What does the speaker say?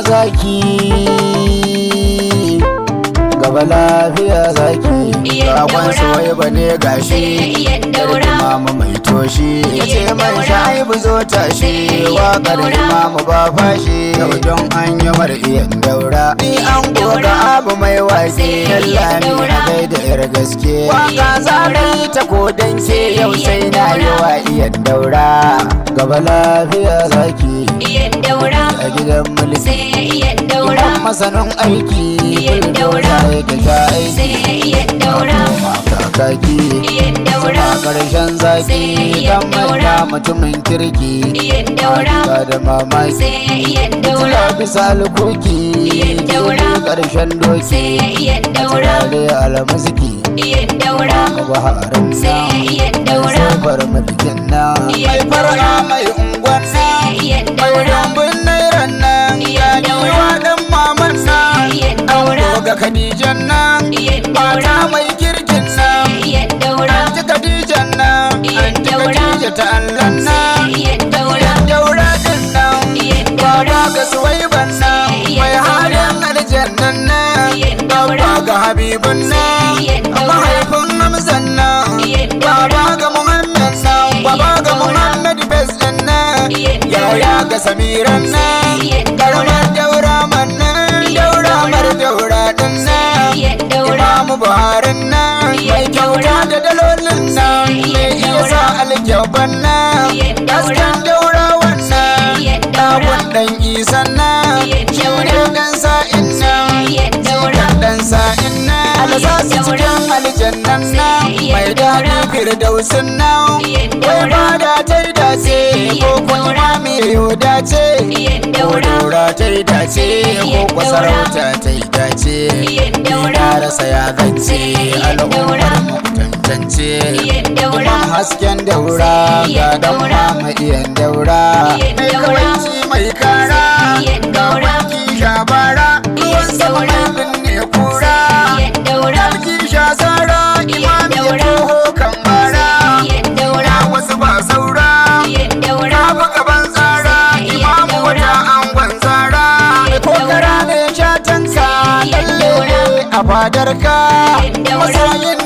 zaki, gaba lafiya zaki. Bakon soyi ba ne gashi, imamu mai toshi. Ya ce man shaibu zo tashi, waƙar imamu ba fashi. Yau don an yi mar iyan daura, ni an goga abu mai wake. Lallani na gaida yar gaske, waka zagaye ta kodanke. Yau sai na yi wa iyan daura, gaba lafiya zaki. A gidan mulki, idan masanin aiki, buldoza ya ta aiki. Kakaki, suna ƙarshen zaki, dan manta mutumin kirki. Ka da mamaki, tula bisa alkuki, ƙarshen doki, turare alamuziki. Ka baharin na, sofar mulkin na, mai fara mai unguwan na, mai rumbun nairan nan, gajiwa ɗan maman na, an ga Khadijan nan, mata mai kirkin nan, anti Khadijan nan, anti Khadija ta Allah nan, daura din nan, baba ga Suwaiban nan, mai halin aljannan nan, baba ga Habibun nan, mahaifin Hamzan nan, baba ga Muhammad nan, baba ga Muhammad Bes din nan, yaya ga Samiran nan, karamar daura man nan, daura mar daura din nan, Imamu Buharin nan, mai kyauta da dalolin nan, mai iya sa alkyauban nan, gaskan daura wannan, ɗakun ɗan isan nan, shaurin ɗan sa'in nan, jikan ɗan sa'in nan, alasasu cikin aljannan nan, mai daɗi firdausin nan, wai ba da ta yi dace, ko kuma mai yau dace, ko daura ta yi dace, ko kwasarauta ta yi dace, na rasa ya zance, al'ummar mu tantance, kuma hasken daura, ga dan mama iyan daura, mai kawaici mai kara, ga baki shabara, ruwan sama mai binne kura, dalki sha sara, imami ya toho kan bara, wasu ba saura, kafa gaban tsara, imamu wata angon tsara, kokara ne shatanka, lalle a fadarka, masoyin